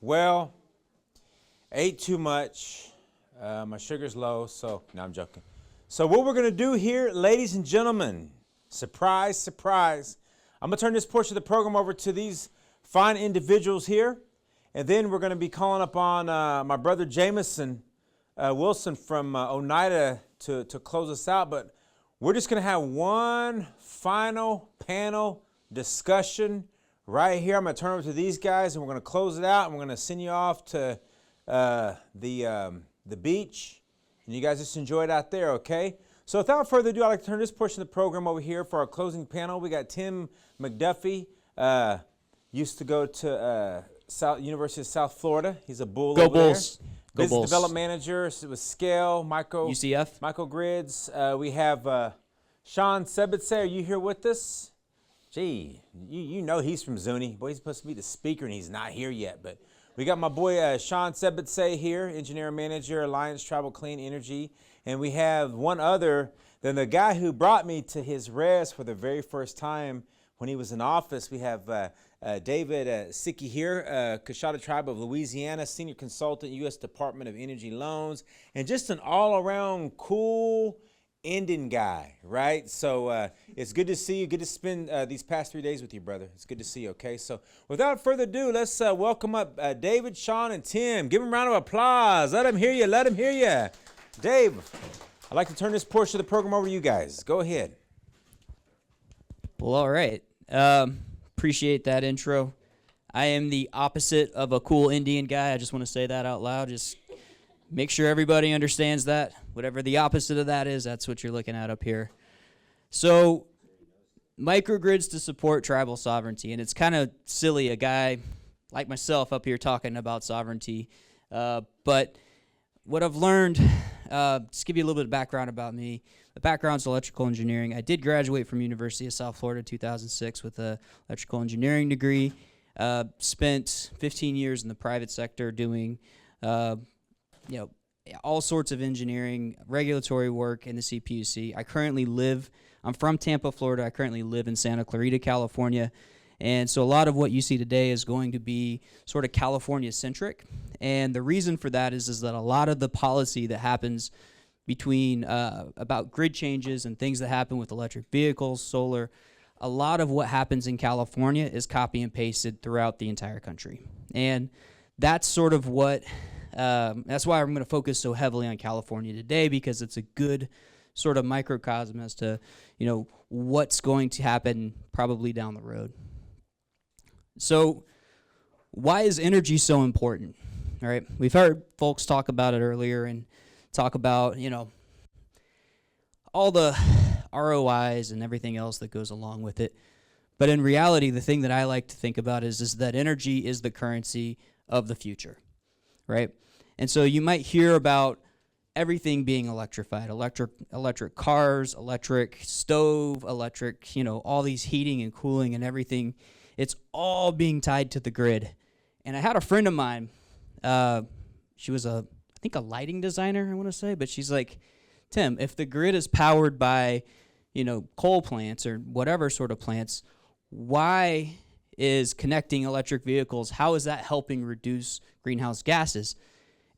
Well, ate too much. My sugar's low, so no, I'm joking. So what we're going to do here, ladies and gentlemen, surprise, surprise. I'm going to turn this portion of the program over to these fine individuals here, and then we're going to be calling upon my brother Jameson Wilson from Oneida to close us out. But we're just going to have one final panel discussion right here. I'm going to turn over to these guys, and we're going to close it out, and we're going to send you off to the beach, and you guys just enjoy it out there, okay? So without further ado, I'd like to turn this portion of the program over here for our closing panel. We got Tim McDuffie, used to go to University of South Florida. He's a bull over Bulls. there. Go Business Bulls. Development Manager with Scale, UCF. Microgrids. We have Sean Sebitze. Are you here with us? Gee, you know he's from Zuni. Boy, he's supposed to be the speaker, and he's not here yet. But we got my boy Sean Sebitze here, Engineer Manager, Alliance Tribal Clean Energy. And we have one other than the guy who brought me to his res for the very first time when he was in office. We have David Sicki here, Coshada Tribe of Louisiana, Senior Consultant, U.S. Department of Energy Loans, and just an all-around cool Indian guy, right? So it's good to see you. Good to spend these past 3 days with you, brother. It's good to see you, okay? So without further ado, let's welcome up David, Sean, and Tim. Give them a round of applause. Let them hear you. Let them hear you. Dave, I'd like to turn this portion of the program over to you guys. Go ahead. Well, all right. Appreciate that intro. I am the opposite of a cool Indian guy. I just want to say that out loud. Just make sure everybody understands that. Whatever the opposite of that is, that's what you're looking at up here. So, microgrids to support tribal sovereignty. And it's kind of silly, a guy like myself up here talking about sovereignty. But what I've learned, just give you a little bit of background about me. The background's electrical engineering. I did graduate from University of South Florida 2006 with an electrical engineering degree. Spent 15 years in the private sector doing, all sorts of engineering, regulatory work in the CPUC. I'm from Tampa, Florida. I currently live in Santa Clarita, California. And so a lot of what you see today is going to be sort of California-centric. And the reason for that is that a lot of the policy that happens between about grid changes and things that happen with electric vehicles, solar, a lot of what happens in California is copy and pasted throughout the entire country. And that's sort of what, that's why I'm going to focus so heavily on California today, because it's a good sort of microcosm as to, what's going to happen probably down the road. So why is energy so important? All right, we've heard folks talk about it earlier and talk about, all the ROIs and everything else that goes along with it. But in reality, the thing that I like to think about is that energy is the currency of the future, right? And so you might hear about everything being electrified, electric cars, electric stove, electric, all these heating and cooling and everything. It's all being tied to the grid. And I had a friend of mine, she was I think a lighting designer, I want to say, but she's like, Tim, if the grid is powered by, coal plants or whatever sort of plants, why is connecting electric vehicles, how is that helping reduce greenhouse gases?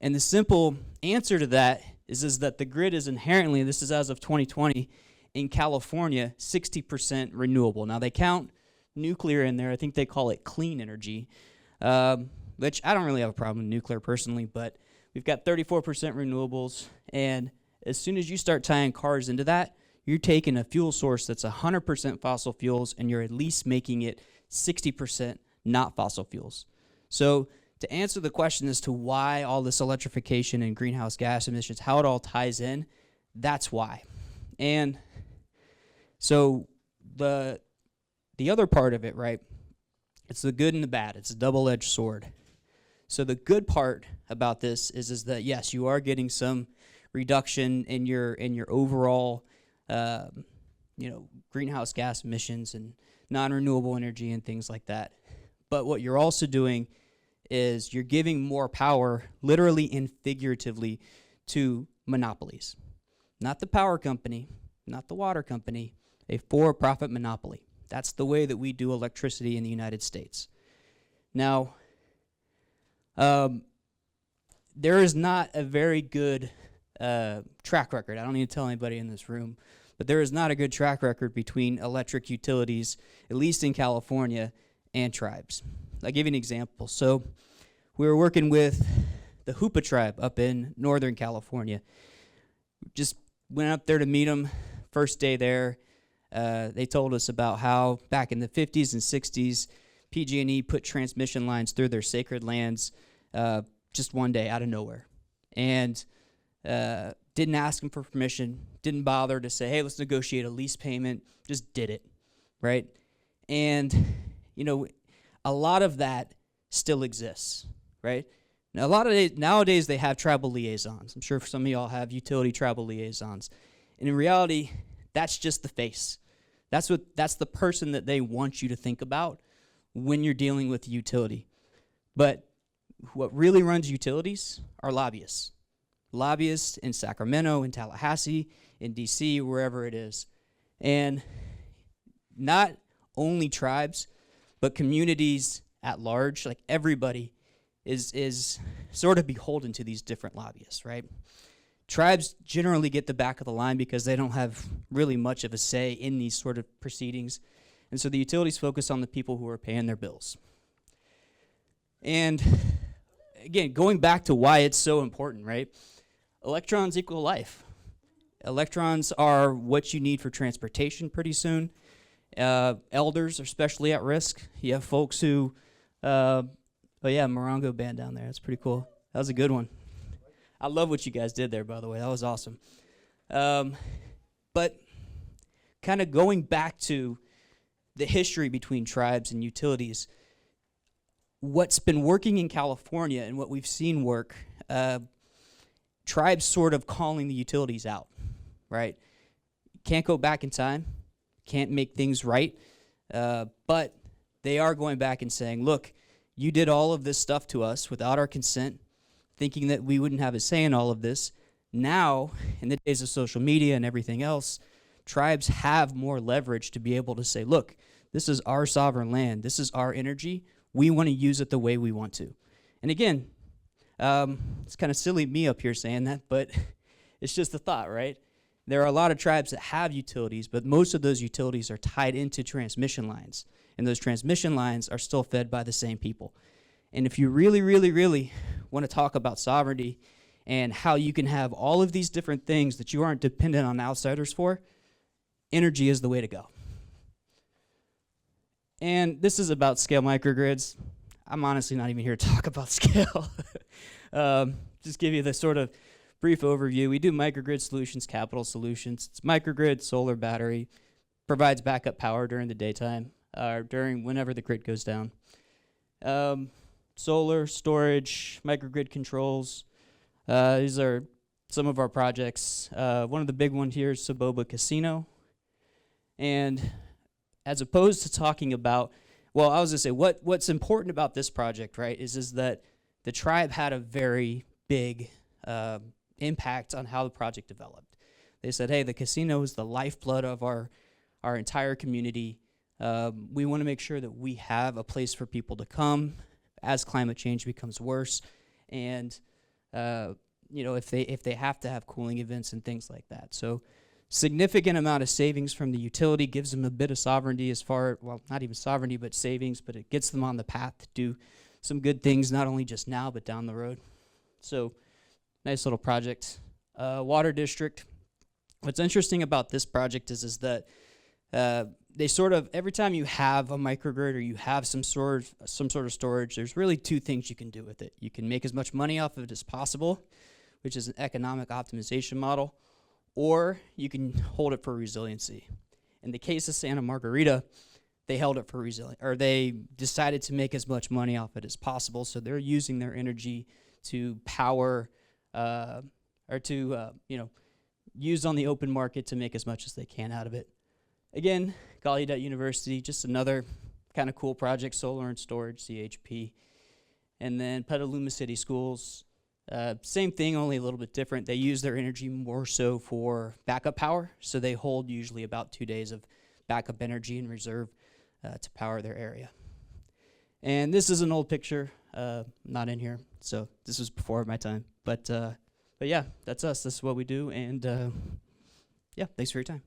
And the simple answer to that is that the grid is inherently, this is as of 2020, in California, 60% renewable. Now they count nuclear in there. I think they call it clean energy, which I don't really have a problem with nuclear personally, but we've got 34% renewables, and as soon as you start tying cars into that, you're taking a fuel source that's 100% fossil fuels, and you're at least making it 60% not fossil fuels. So to answer the question as to why all this electrification and greenhouse gas emissions, how it all ties in, that's why. And so the other part of it, right, it's the good and the bad. It's a double-edged sword. So the good part about this is that, yes, you are getting some reduction in your overall, greenhouse gas emissions and non-renewable energy and things like that. But what you're also doing is you're giving more power, literally and figuratively, to monopolies. Not the power company, not the water company, a for-profit monopoly. That's the way that we do electricity in the United States. Now, There is not a very good track record. I don't need to tell anybody in this room, but there is not a good track record between electric utilities, at least in California, and tribes. I'll give you an example. So we were working with the Hoopa tribe up in Northern California. Just went up there to meet them. First day there, they told us about how back in the 50s and 60s, PG&E put transmission lines through their sacred lands just one day out of nowhere. And didn't ask them for permission, didn't bother to say, hey, let's negotiate a lease payment, just did it, right? And, a lot of that still exists, right? Now, nowadays they have tribal liaisons. I'm sure some of y'all have utility tribal liaisons. And in reality, that's just the face. That's the person that they want you to think about when you're dealing with the utility. But what really runs utilities are lobbyists. Lobbyists in Sacramento, in Tallahassee, in DC, wherever it is. And not only tribes, but communities at large, like everybody, is sort of beholden to these different lobbyists, right? Tribes generally get the back of the line because they don't have really much of a say in these sort of proceedings. And so the utilities focus on the people who are paying their bills. And again, going back to why it's so important, right? Electrons equal life. Electrons are what you need for transportation pretty soon. Elders are especially at risk. You have folks who, Morongo band down there. That's pretty cool. That was a good one. I love what you guys did there, by the way. That was awesome. But kind of going back to the history between tribes and utilities, what's been working in California and what we've seen work, tribes sort of calling the utilities out, right? Can't go back in time, can't make things right, but they are going back and saying, look, you did all of this stuff to us without our consent, thinking that we wouldn't have a say in all of this. Now, in the days of social media and everything else, tribes have more leverage to be able to say, look, this is our sovereign land, this is our energy, we want to use it the way we want to. And again, it's kind of silly me up here saying that, but it's just a thought, right? There are a lot of tribes that have utilities, but most of those utilities are tied into transmission lines, and those transmission lines are still fed by the same people. And if you really, really, really want to talk about sovereignty and how you can have all of these different things that you aren't dependent on outsiders for, energy is the way to go. And this is about scale microgrids. I'm honestly not even here to talk about scale. Just give you the sort of brief overview. We do microgrid solutions, capital solutions. It's microgrid, solar battery, provides backup power during the daytime, or during whenever the grid goes down. Solar, storage, microgrid controls. These are some of our projects. One of the big ones here is Saboba Casino. And as opposed to talking about, well, I was going to say, what's important about this project, right, is that the tribe had a very big impact on how the project developed. They said, hey, the casino is the lifeblood of our entire community. We want to make sure that we have a place for people to come as climate change becomes worse, and if they have to have cooling events and things like that. So significant amount of savings from the utility gives them a bit of sovereignty not even sovereignty, but savings, but it gets them on the path to do some good things, not only just now, but down the road. So nice little project. Water district. What's interesting about this project is that they sort of, every time you have a microgrid or you have some sort of storage, there's really two things you can do with it. You can make as much money off of it as possible, which is an economic optimization model, or you can hold it for resiliency. In the case of Santa Margarita, they held it for resilience, or they decided to make as much money off it as possible, so they're using their energy to power, use on the open market to make as much as they can out of it. Again, Gallaudet University, just another kind of cool project, solar and storage, CHP. And then Petaluma City Schools, same thing, only a little bit different. They use their energy more so for backup power, so they hold usually about 2 days of backup energy in reserve to power their area. And this is an old picture. not in here, so this was before my time. But yeah, that's us. This is what we do, and yeah, thanks for your time.